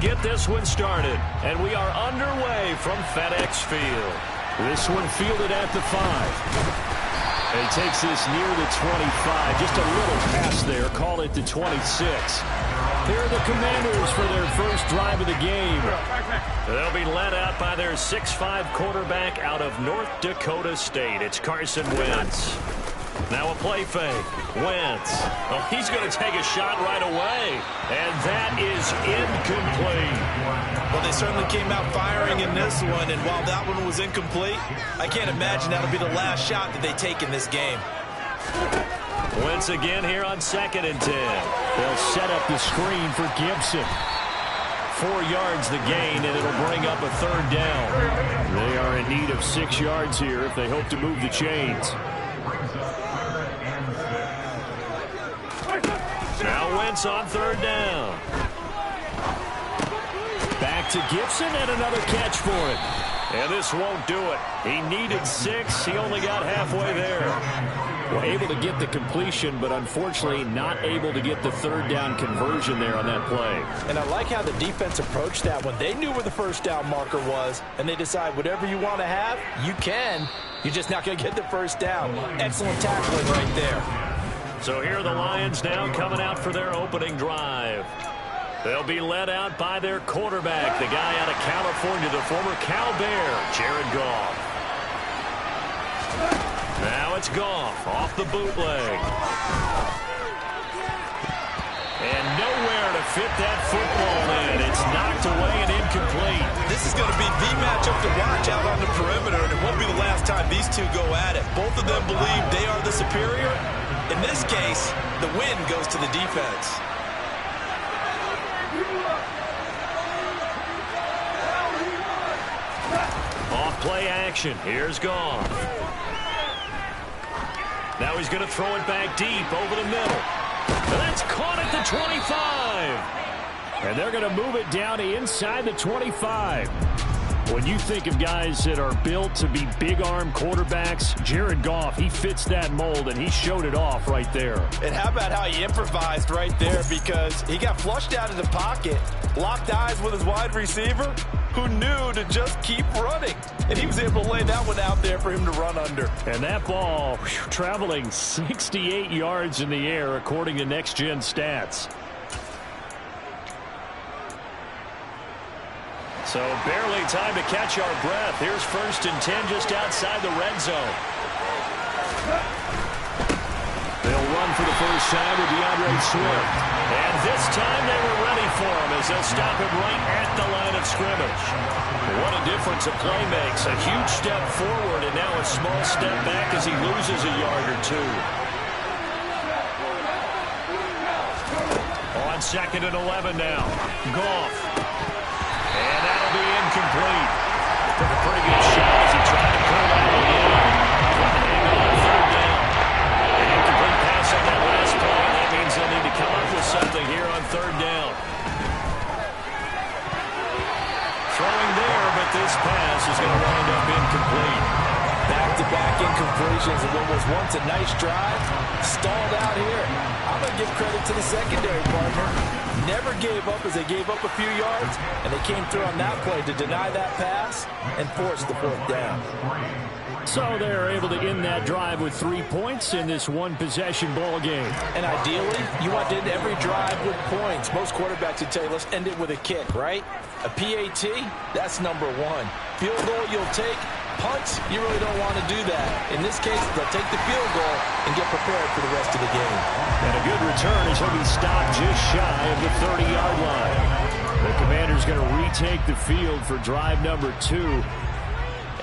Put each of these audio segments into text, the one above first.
get this one started. And we are underway from FedEx Field. This one fielded at the 5. And he takes this near the 25. Just a little pass there. Call it the 26. Here are the Commanders for their first drive of the game. They'll be led out by their 6'5 quarterback out of North Dakota State. It's Carson Wentz. Now a play fake. Wentz. Oh, he's going to take a shot right away. And that is incomplete. Well, they certainly came out firing in this one. And while that one was incomplete, I can't imagine that'll be the last shot that they take in this game. Wentz again here on 2nd and 10. They'll set up the screen for Gibson. 4 yards the gain, and it'll bring up a 3rd down. They are in need of 6 yards here if they hope to move the chains. Now Wentz on 3rd down. Back to Gibson, and another catch for him. And this won't do it. He needed 6. He only got halfway there. Well, able to get the completion, but unfortunately not able to get the 3rd down conversion there on that play. And I like how the defense approached that one. They knew where the 1st down marker was, and they decide whatever you want to have, you can. You're just not going to get the 1st down. Excellent tackling right there. So here are the Lions now coming out for their opening drive. They'll be led out by their quarterback, the guy out of California, the former Cal Bear, Jared Goff. Now it's Goff off the bootleg. And nowhere to fit that football in. It's knocked away and incomplete. This is going to be the matchup to watch out on the perimeter, and it won't be the last time these two go at it. Both of them believe they are the superior. In this case, the win goes to the defense. Off play action. Here's Goff. Now he's going to throw it back deep over the middle. And that's caught at the 25. And they're going to move it down to inside the 25. When you think of guys that are built to be big-arm quarterbacks, Jared Goff, he fits that mold, and he showed it off right there. And how about how he improvised right there, because he got flushed out of the pocket, locked eyes with his wide receiver, who knew to just keep running. And he was able to lay that one out there for him to run under. And that ball traveling 68 yards in the air, according to Next Gen Stats. So barely time to catch our breath. Here's 1st and 10 just outside the red zone. They'll run for the first time with DeAndre Swift. And this time they were ready for him as they'll stop him right at the line of scrimmage. What a difference a play makes. A huge step forward and now a small step back as he loses a yard or 2. On 2nd and 11 now. Goff. And that'll be incomplete. Took a pretty good shot as he tried to pull that one in. Hang on 3rd down. An incomplete pass on that last play. That means they'll need to come up with something here on 3rd down. Throwing there, but this pass is going to wind up incomplete. Back-to-back incompletions of what was once a nice drive. Stalled out here. I'm going to give credit to the secondary partner. Never gave up as they gave up a few yards, and they came through on that play to deny that pass and force the 4th down. So they're able to end that drive with 3 points in this one-possession ball game. And ideally, you want to end every drive with points. Most quarterbacks would tell you, let's end it with a kick, right? A PAT, that's number 1. Field goal you'll take. Punts, you really don't want to do that. In this case, they'll take the field goal and get prepared for the rest of the game. And a good return as he'll be stopped just shy of the 30-yard line. The Commanders going to retake the field for drive number 2.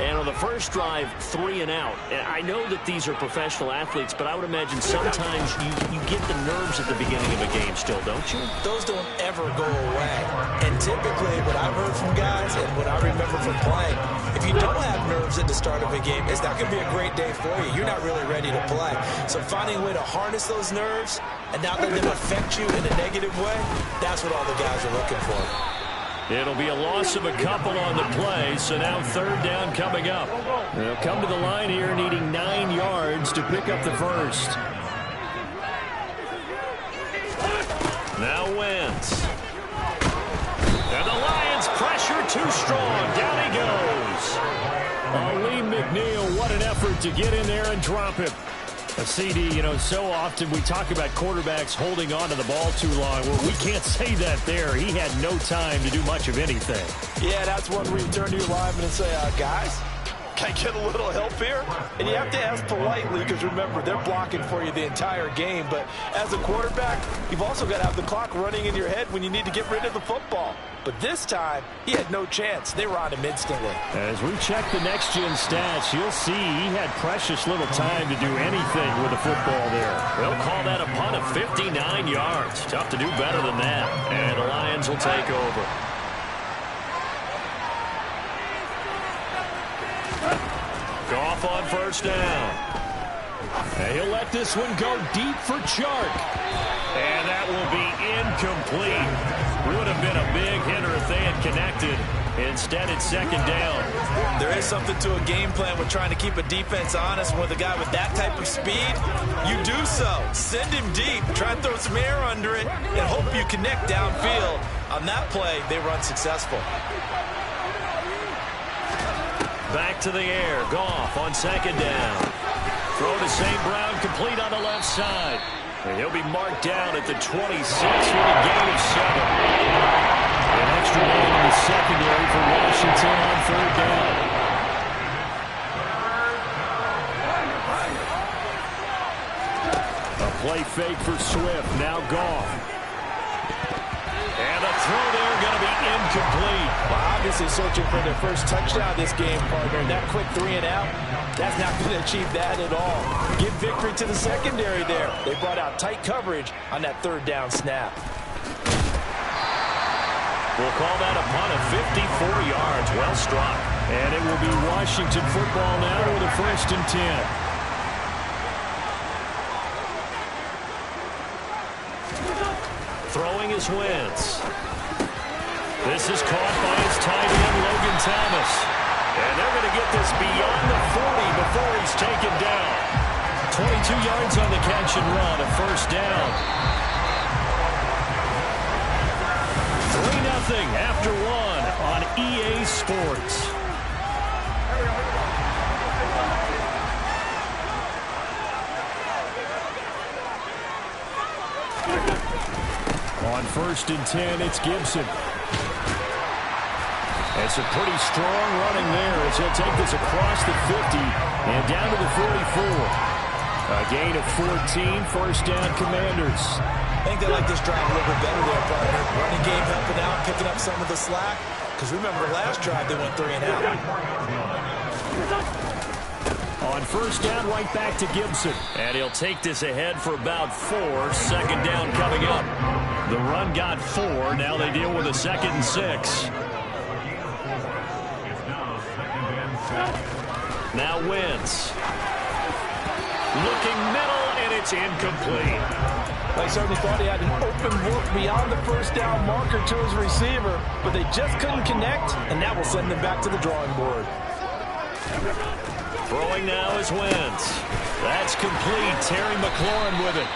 And on the first drive, 3 and out. And I know that these are professional athletes, but I would imagine sometimes you get the nerves at the beginning of a game still, don't you? Those don't ever go away. And typically, what I've heard from guys and what I remember from playing, if you don't have nerves at the start of a game, it's not going to be a great day for you. You're not really ready to play. So finding a way to harness those nerves and not let them affect you in a negative way, that's what all the guys are looking for. It'll be a loss of a couple on the play, so now 3rd down coming up. They'll come to the line here needing 9 yards to pick up the first. Now Wentz. And the too strong. Down he goes. Lee McNeil, what an effort to get in there and drop him. A CD, you know, so often we talk about quarterbacks holding on to the ball too long. Well, we can't say that there. He had no time to do much of anything. Yeah, that's one where you turn to your lineman and say, guys, can I get a little help here? And you have to ask politely because, remember, they're blocking for you the entire game. But as a quarterback, you've also got to have the clock running in your head when you need to get rid of the football. But this time, he had no chance. They were on him instantly. As we check the next-gen stats, you'll see he had precious little time to do anything with the football there. They'll call that a punt of 59 yards. Tough to do better than that. And the Lions will take over. Goff on first down. And he'll let this one go deep for Chark. And that will be incomplete. Would have been a big hitter if they had connected. Instead, it's second down. There is something to a game plan with trying to keep a defense honest. With a guy with that type of speed, you do so. Send him deep. Try and throw some air under it and hope you connect downfield. On that play, they were unsuccessful. Back to the air. Goff on second down. Throw to St. Brown, complete on the left side. And he'll be marked down at the 26 with a gain of 7. An extra man in the secondary for Washington on third down. A play fake for Swift. Now Goff. And a throw there going to be incomplete. Well, obviously searching for their first touchdown this game, partner. That quick 3 and out, that's not going to achieve that at all. Give victory to the secondary there. They brought out tight coverage on that third down snap. We'll call that a punt of 54 yards. Well struck. And it will be Washington football now with a 1st and 10. Throwing is Wentz. This is caught by his tight end, Logan Thomas. And they're going to get this beyond the 40 before he's taken down. 22 yards on the catch and run, a first down. 3-0 after 1 on EA Sports. On 1st and 10, it's Gibson. It's a pretty strong running there as he'll take this across the 50 and down to the 44. A gain of 14, first down Commanders. I think they like this drive a little bit better there, partner. Running game helping out, picking up some of the slack. Because remember, last drive they went 3 and out. On first down, right back to Gibson. And he'll take this ahead for about 4. Second down coming up. The run got 4. Now they deal with a 2nd and 6. Now Wentz. Looking middle, and it's incomplete. They certainly thought he had an open look beyond the first down marker to his receiver, but they just couldn't connect, and that will send them back to the drawing board. Throwing now is Wentz. That's complete. Terry McLaurin with it.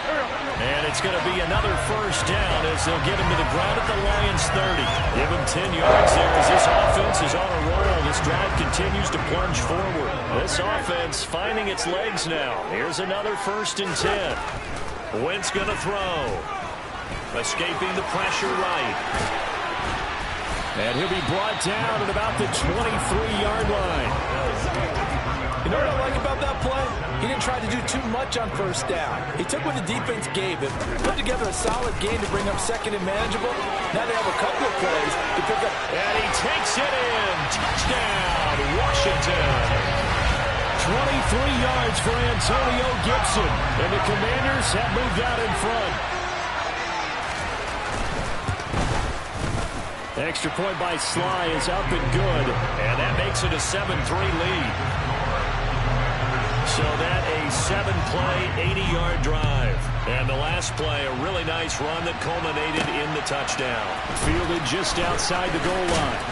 And it's going to be another first down as they'll get him to the ground at the Lions 30. Give him 10 yards there as this offense is on a roll. This drive continues to plunge forward. This offense finding its legs now. Here's another 1st and 10. Wentz going to throw. Escaping the pressure right. And he'll be brought down at about the 23-yard line. You know what I like about that play? He didn't try to do too much on first down. He took what the defense gave him, put together a solid game to bring up 2nd and manageable. Now they have a couple of plays to pick up. And he takes it in. Touchdown, Washington. 23 yards for Antonio Gibson. And the Commanders have moved out in front. Extra point by Sly is up and good. And that makes it a 7-3 lead. So that a 7-play, 80-yard drive. And the last play, a really nice run that culminated in the touchdown. Fielded just outside the goal line.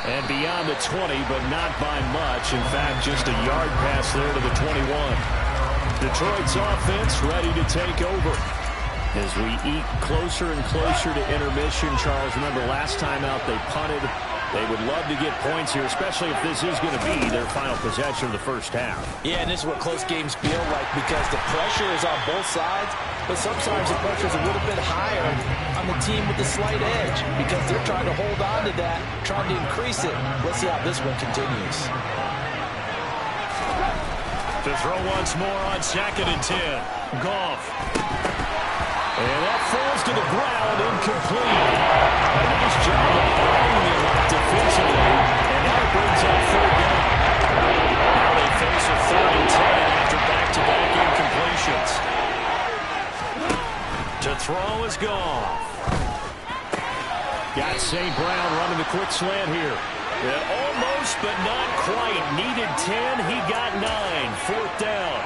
And beyond the 20, but not by much. In fact, just a yard pass there to the 21. Detroit's offense ready to take over. As we eke closer and closer to intermission, Charles, remember last time out they punted They would love to get points here, especially if this is going to be their final possession of the first half. Yeah, and this is what close games feel like because the pressure is on both sides, but sometimes the pressure is a little bit higher on the team with the slight edge because they're trying to hold on to that, trying to increase it. Let's see how this one continues. To throw once more on 2nd and 10. Goff. And that falls to the ground, incomplete. Nice job of buying him up defensively, and now it brings up 3rd down. Now they face a 3rd and 10 after back-to-back incompletions. To throw is Goff. Got St. Brown running the quick slant here. And almost, but not quite. Needed 10, he got 9. 4th down.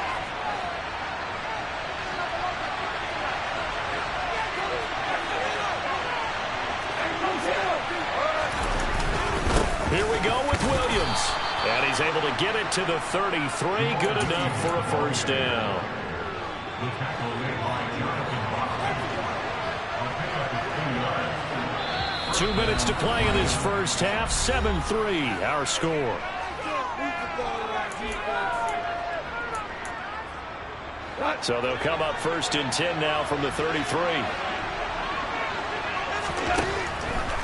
Here we go with Williams. And he's able to get it to the 33. Good enough for a 1st down. 2 minutes to play in this first half. 7-3, our score. So they'll come up 1st and 10 now from the 33.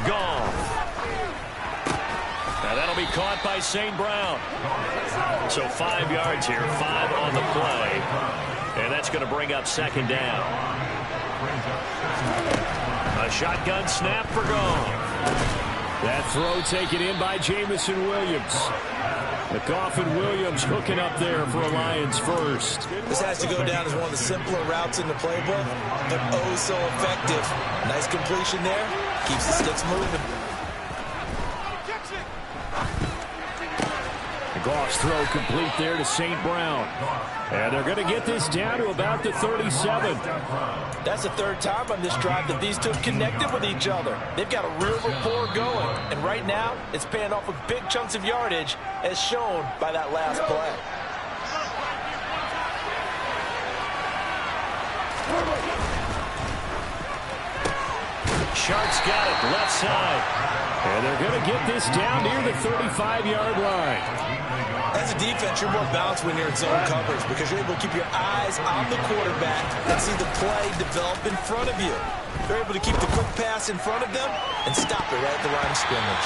Goff. Now that'll be caught by St. Brown. So 5 yards here, 5 on the play. And that's going to bring up 2nd down. A shotgun snap for Goff. That throw taken in by Jameson Williams. Goff and Williams hooking up there for a Lions first. This has to go down as one of the simpler routes in the playbook, but oh so effective. Nice completion there. Keeps the sticks moving. Goff's throw complete there to St. Brown. And they're going to get this down to about the 37. That's the 3rd time on this drive that these two have connected with each other. They've got a real rapport going. And right now, it's paying off with big chunks of yardage, as shown by that last play. Sharks got it, left side. And they're going to get this down near the 35-yard line. As a defense, you're more balanced when you're in zone coverage because you're able to keep your eyes on the quarterback and see the play develop in front of you. They're able to keep the quick pass in front of them and stop it right at the line of scrimmage.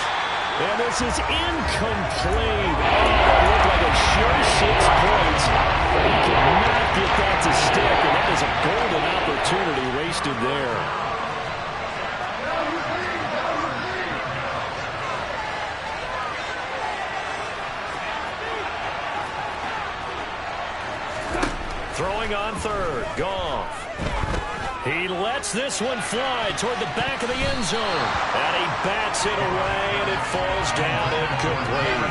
And this is incomplete. Oh, it looked like a sure 6 points, but he could not get that to stick, and that is a golden opportunity wasted there. Throwing on 3rd, Goff. He lets this one fly toward the back of the end zone. And he bats it away, and it falls down incomplete.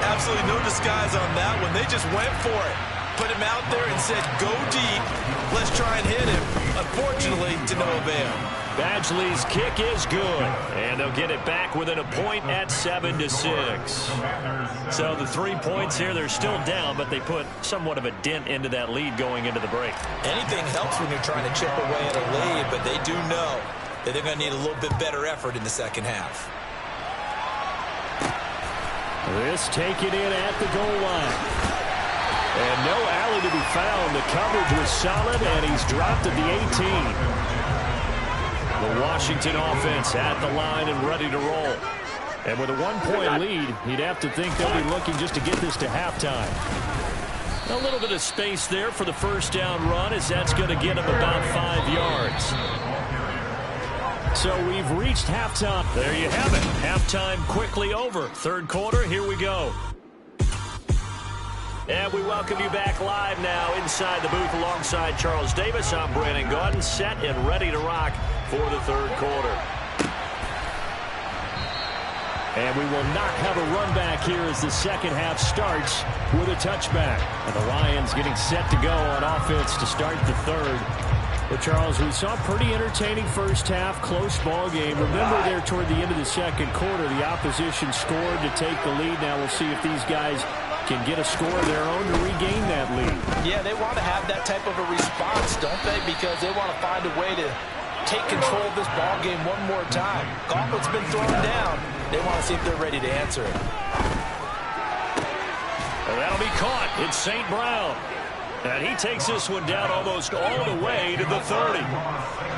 Absolutely no disguise on that one. They just went for it. Put him out there and said, go deep. Let's try and hit him. Unfortunately, to no avail. Badgley's kick is good, and they'll get it back within a point at 7-6. So the 3 points here, they're still down, but they put somewhat of a dent into that lead going into the break. Anything helps when you're trying to chip away at a lead, but they do know that they're going to need a little bit better effort in the second half. This taken in at the goal line. And no alley to be found. The coverage was solid, and he's dropped at the 18. The Washington offense at the line and ready to roll. And with a 1-point lead, you'd have to think they'll be looking just to get this to halftime. A little bit of space there for the 1st down run, as that's going to get them about 5 yards. So we've reached halftime. There you have it. Halftime quickly over. 3rd quarter, here we go. And we welcome you back live now inside the booth alongside Charles Davis. I'm Brandon Gaudin, set and ready to rock for the 3rd quarter. And we will not have a run back here as the second half starts with a touchback. And the Lions getting set to go on offense to start the 3rd. Well, Charles, we saw a pretty entertaining first half, close ball game. Remember there toward the end of the 2nd quarter, the opposition scored to take the lead. Now we'll see if these guys can get a score of their own to regain that lead. Yeah, they want to have that type of a response, don't they? Because they want to find a way to take control of this ball game one more time. Gauntlet's been thrown down. They want to see if they're ready to answer it. And that'll be caught. It's St. Brown. And he takes this one down almost all the way to the 30.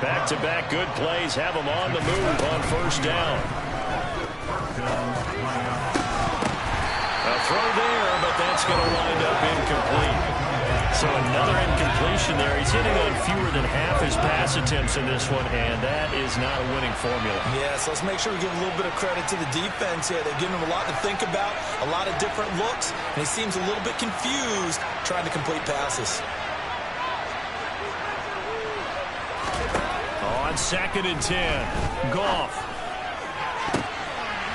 Back-to-back good plays have him on the move on first down. A throw there, but that's going to wind up incomplete. So another incompletion there. He's hitting on fewer than half his pass attempts in this one, and that is not a winning formula. Yes, let's make sure we give a little bit of credit to the defense here. They're giving him a lot to think about, a lot of different looks, and he seems a little bit confused trying to complete passes. On 2nd and 10, Goff.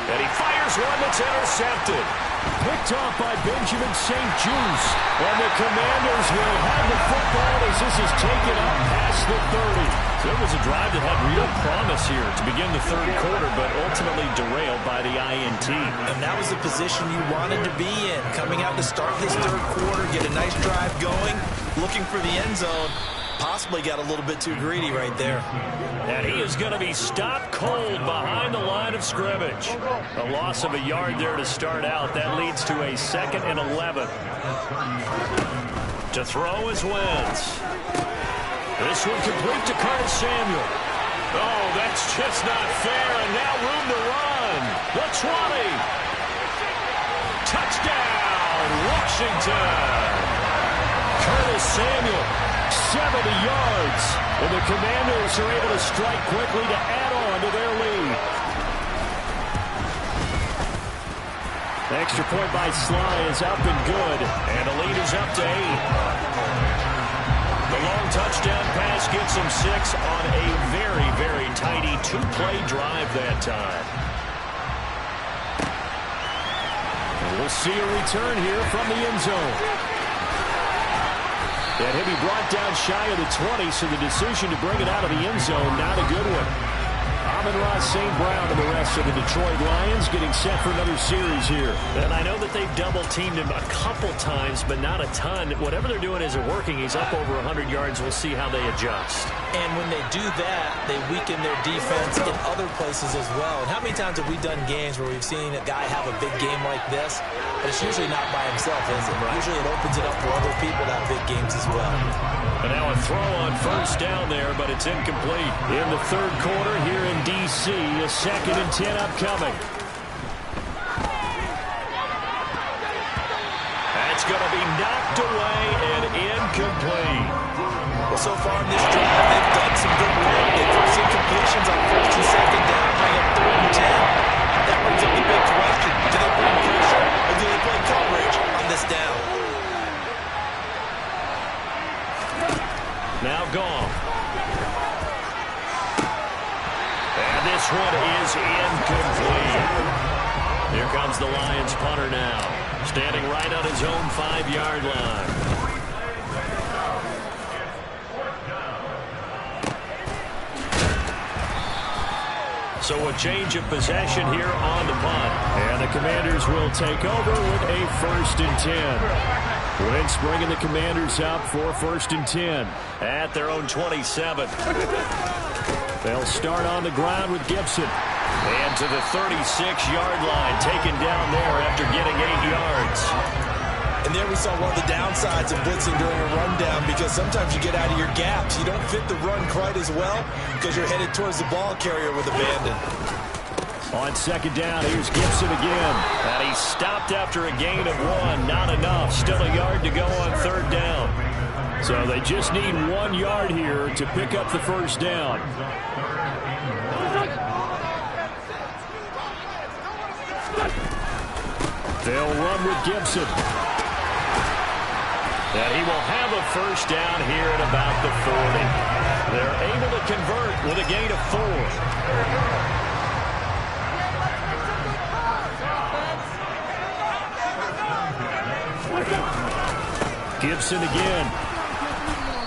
And he fires one that's intercepted. Picked off by Benjamin St-Juste. And the Commanders will have the football as this is taken up past the 30. It was a drive that had real promise here to begin the third quarter, but ultimately derailed by the INT. And that was the position you wanted to be in. Coming out to start this third quarter, get a nice drive going, looking for the end zone. Possibly got a little bit too greedy right there. And he is going to be stopped cold behind the line of scrimmage. A loss of a yard there to start out. That leads to a 2nd and 11. To throw is Wentz. This one complete to Curtis Samuel. Oh, that's just not fair. And now room to run. The 20. Touchdown, Washington. Curtis Samuel. 70 yards, and the Commanders are able to strike quickly to add on to their lead. The extra point by Sly is up and good, and the lead is up to 8. The long touchdown pass gets him 6 on a very, very tidy 2-play drive that time. And we'll see a return here from the end zone. And he'll be brought down shy of the 20, so the decision to bring it out of the end zone, not a good one. Amon-Ra St. Brown and the rest of the Detroit Lions getting set for another series here. And I know that they've double-teamed him a couple times, but not a ton. Whatever they're doing isn't working. He's up over 100 yards. We'll see how they adjust. And when they do that, they weaken their defense in other places as well. And how many times have we done games where we've seen a guy have a big game like this? But it's usually not by himself, is it? Right. Usually it opens it up for other people to have big games as well. And now a throw on first down there, but it's incomplete. In the third quarter here in D.C., a 2nd and 10 upcoming. That's going to be knocked away and incomplete. Well, so far in this drive, they've done some good work. They force incompletions on 1st and 2nd down, bring up 3rd and 10. That brings up the big question. Do they bring pressure or do they play coverage on this down? Now Goff. And this one is incomplete. Here comes the Lions punter now. Standing right on his own 5-yard line. So a change of possession here on the punt. And the Commanders will take over with a 1st and 10. Wentz bringing the Commanders up for 1st and 10 at their own 27. They'll start on the ground with Gibson. And to the 36-yard line, taken down there after getting 8 yards. And there we saw one of the downsides of blitzing during a rundown, because sometimes you get out of your gaps. You don't fit the run quite as well because you're headed towards the ball carrier with abandon. On 2nd down, here's Gibson again. And he stopped after a gain of 1. Not enough. Still a yard to go on 3rd down. So they just need 1 yard here to pick up the 1st down. They'll run with Gibson. And he will have a 1st down here at about the 40. They're able to convert with a gain of 4. Gibson again.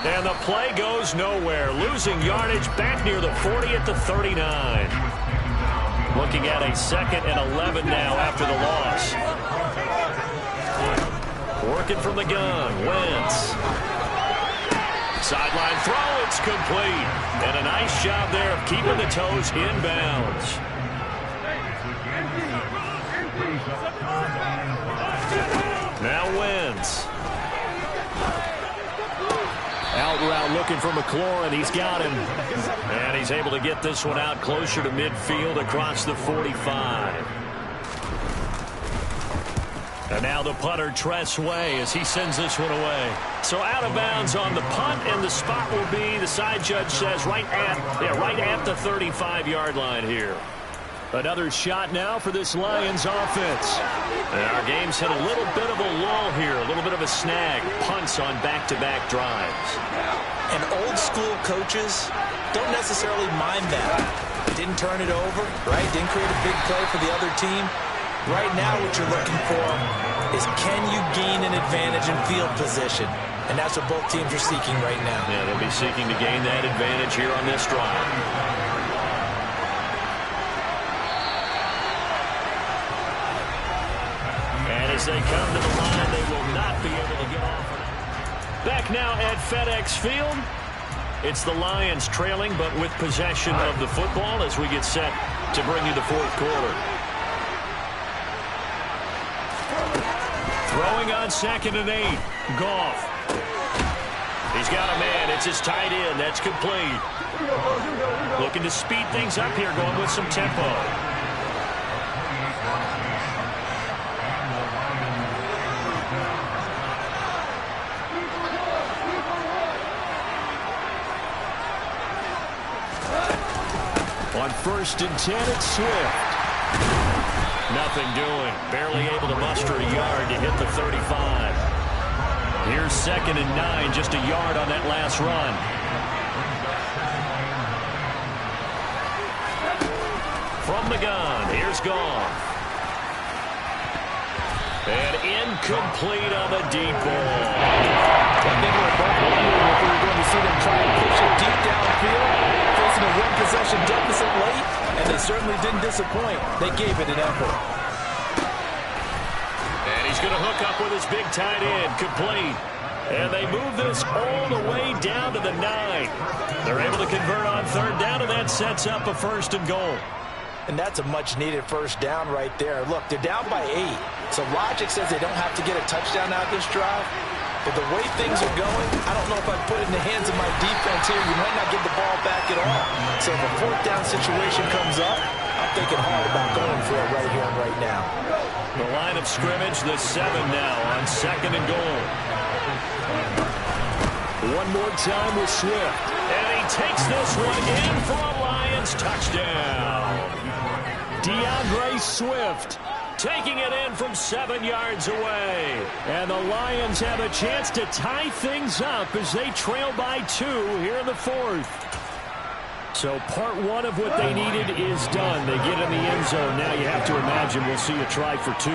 And the play goes nowhere. Losing yardage back near the 40 at the 39. Looking at a 2nd and 11 now after the loss. Working from the gun, Wentz. Sideline throw, it's complete. And a nice job there of keeping the toes inbounds. Now Wentz. Out route looking for McLaurin. He's got him. And he's able to get this one out closer to midfield across the 45. And now the punter, Tress Way, as he sends this one away. So out of bounds on the punt, and the spot will be, the side judge says, right at the 35-yard line here. Another shot now for this Lions offense. And our game's hit a little bit of a lull here, a little bit of a snag. Punts on back-to-back drives. And old-school coaches don't necessarily mind that. Didn't turn it over, right? Didn't create a big play for the other team. Right now what you're looking for is, can you gain an advantage in field position? And that's what both teams are seeking right now. Yeah, they'll be seeking to gain that advantage here on this drive. And as they come to the line, they will not be able to get off. Back now at FedEx Field. It's the Lions trailing, but with possession of the football as we get set to bring you the fourth quarter. Throwing on 2nd and 8. Goff. He's got a man. It's his tight end. That's complete. Looking to speed things up here, going with some tempo. On 1st and 10, it's Swift. Nothing doing. Barely able to muster a yard to hit the 35. Here's 2nd and 9, just a yard on that last run. From the gun, here's Goff. And incomplete on the deep ball. I think we're both wondering if we were going to see them try and push it deep downfield, facing a one-possession deficit late, and they certainly didn't disappoint. They gave it an effort. And he's going to hook up with his big tight end, complete. And they move this all the way down to the 9. They're able to convert on 3rd down, and that sets up a 1st and goal. And that's a much-needed 1st down right there. Look, they're down by 8, so logic says they don't have to get a touchdown out of this drive. But the way things are going, I don't know if I'd put it in the hands of my defense here. You might not get the ball back at all. So if a 4th down situation comes up, I'm thinking hard about going for it right here and right now. The line of scrimmage, the 7 now on 2nd and goal. One more time with Swift. And he takes this one in for a Lions touchdown. DeAndre Swift taking it in from 7 yards away. And the Lions have a chance to tie things up as they trail by 2 here in the 4th. So part 1 of what they needed is done. They get in the end zone. Now you have to imagine we'll see a try for 2.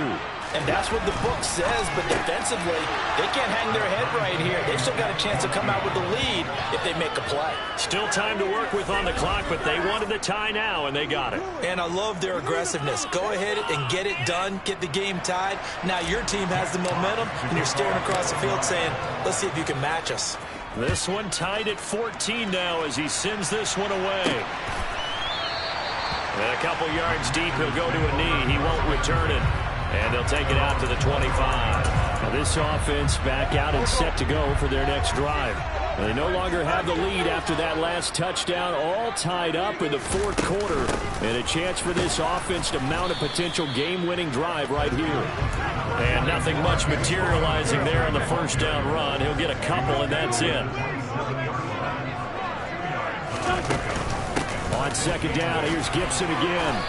And that's what the book says, but defensively, they can't hang their head right here. They've still got a chance to come out with the lead if they make a play. Still time to work with on the clock, but they wanted the tie now, and they got it. And I love their aggressiveness. Go ahead and get it done, get the game tied. Now your team has the momentum, and you're staring across the field saying, let's see if you can match us. This one tied at 14 now as he sends this one away. And a couple yards deep, he'll go to a knee. He won't return it. And they'll take it out to the 25. Now this offense back out and set to go for their next drive. They no longer have the lead after that last touchdown, all tied up in the 4th quarter. And a chance for this offense to mount a potential game-winning drive right here. And nothing much materializing there on the 1st down run. He'll get a couple, and that's it. On 2nd down, here's Gibson again.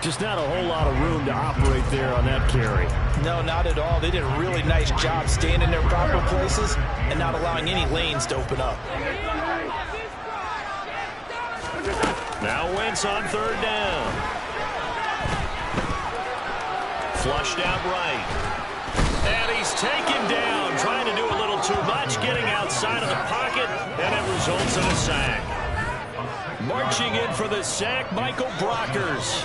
Just not a whole lot of room to operate there on that carry. No, not at all. They did a really nice job staying in their proper places and not allowing any lanes to open up. Now Wentz on 3rd down. Flushed out right. And he's taken down, trying to do a little too much, getting outside of the pocket, and it results in a sack. Marching in for the sack, Michael Brockers.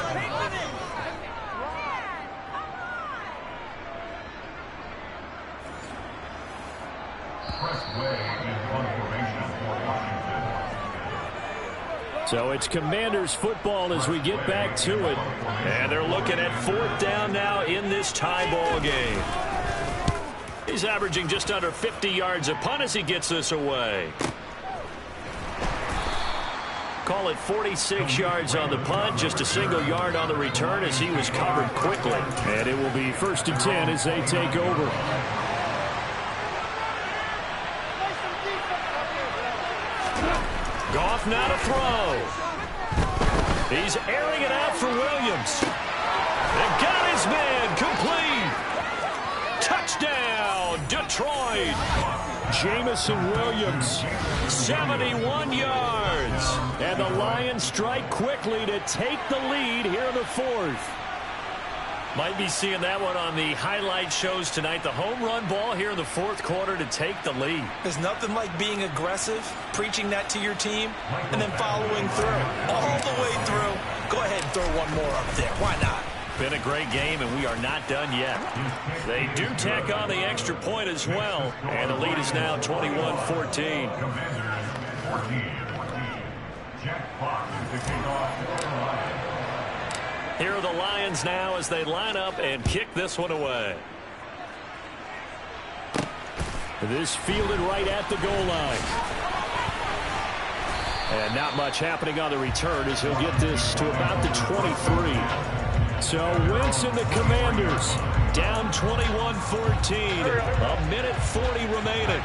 So it's Commanders football as we get back to it. And they're looking at 4th down now in this tie ball game. He's averaging just under 50 yards a punt as he gets this away. Call it 46 yards on the punt, just a single yard on the return as he was covered quickly. And it will be 1st and 10 as they take over. Goff now to throw. He's airing it out for Williams. And got his man complete. Touchdown, Detroit. Jameson Williams, 71 yards. And the Lions strike quickly to take the lead here in the 4th. Might be seeing that one on the highlight shows tonight. The home run ball here in the 4th quarter to take the lead. There's nothing like being aggressive, preaching that to your team, and then following through. All the way through. Go ahead and throw one more up there. Why not? Been a great game, and we are not done yet. They do tack on the extra point as well, and the lead is now 21-14. Here are the Lions now as they line up and kick this one away. This fielded right at the goal line. And not much happening on the return as he'll get this to about the 23. So Wentz and the Commanders down 21-14. A minute 40 remaining.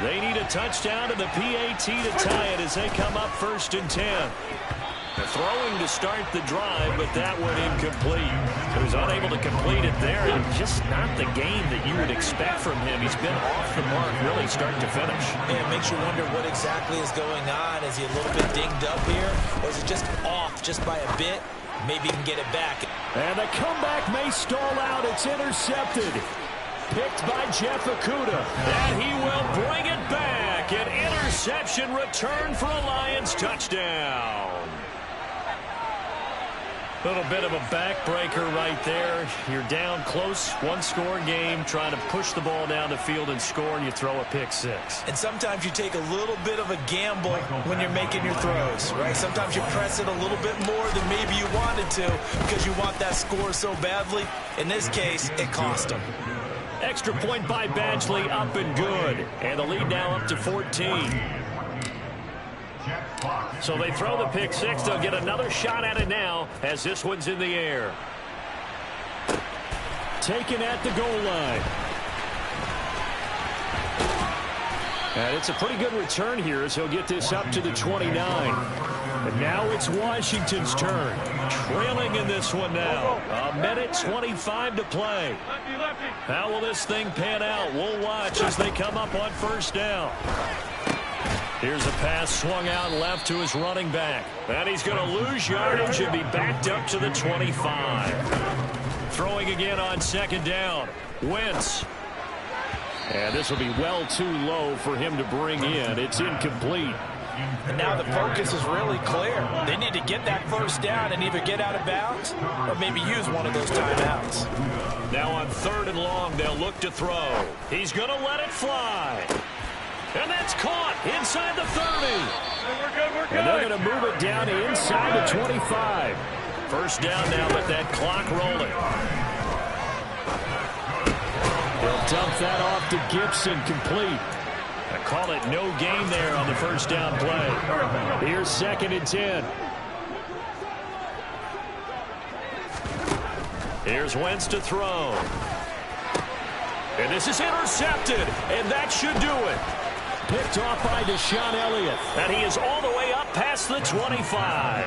They need a touchdown and the PAT to tie it as they come up 1st and 10. Throwing to start the drive, but that went incomplete. He was unable to complete it there, and just not the game that you would expect from him. He's been off the mark really start to finish. Yeah, it makes you wonder what exactly is going on. Is he a little bit dinged up here, or is it just off just by a bit? Maybe he can get it back. And the comeback may stall out. It's intercepted. Picked by Jeff Okudah. And he will bring it back. An interception return for a Lions touchdown. A little bit of a backbreaker right there. You're down close, one-score game, trying to push the ball down the field and score, and you throw a pick six. And sometimes you take a little bit of a gamble when you're making your throws, right? Sometimes you press it a little bit more than maybe you wanted to because you want that score so badly. In this case, it cost him. Extra point by Badgley, up and good. And the lead now up to 14. So they throw the pick six. They'll get another shot at it now as this one's in the air. Taken at the goal line. And it's a pretty good return here as he'll get this up to the 29. And now it's Washington's turn. Trailing in this one now. A minute 25 to play. How will this thing pan out? We'll watch as they come up on first down. Here's a pass swung out left to his running back. And he's going to lose yardage and be backed up to the 25. Throwing again on second down. Wentz. And this will be well too low for him to bring in. It's incomplete. And now the focus is really clear. They need to get that first down and either get out of bounds or maybe use one of those timeouts. Now on third and long, they'll look to throw. He's going to let it fly. And that's caught inside the 30. We're good. And they're going to move it down inside the 25. First down now with that clock rolling. They'll dump that off to Gibson, complete. I call it no gain there on the first down play. Here's second and 10. Here's Wentz to throw. And this is intercepted, and that should do it. Picked off by Deshaun Elliott. And he is all the way up past the 25.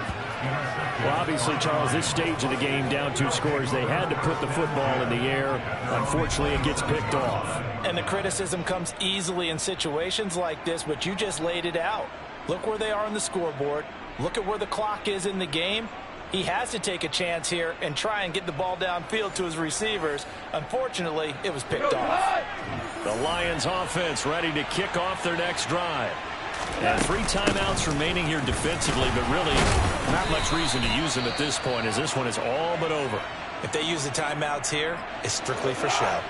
Well, obviously, Charles, this stage of the game, down 2 scores, they had to put the football in the air. Unfortunately, it gets picked off. And the criticism comes easily in situations like this, but you just laid it out. Look where they are on the scoreboard. Look at where the clock is in the game. He has to take a chance here and try and get the ball downfield to his receivers. Unfortunately, it was picked off. The Lions offense ready to kick off their next drive. And 3 timeouts remaining here defensively, but really not much reason to use them at this point as this one is all but over. If they use the timeouts here, it's strictly for show.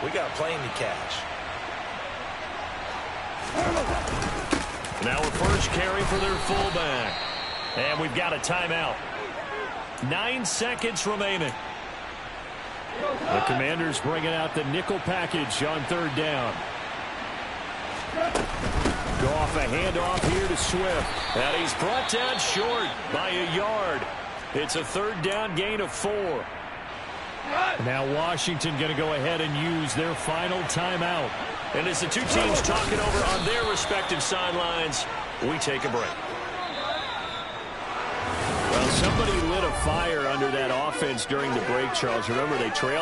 We got a plane to catch. Now a first carry for their fullback. And we've got a timeout. 9 seconds remaining. The Commanders bringing out the nickel package on third down. Go off a handoff here to Swift. And he's brought down short by a yard. It's a third down gain of 4. Now Washington going to go ahead and use their final timeout. And as the two teams talking over on their respective sidelines, we take a break. Well, somebody lit a fire under that offense during the break, Charles. Remember, they trailed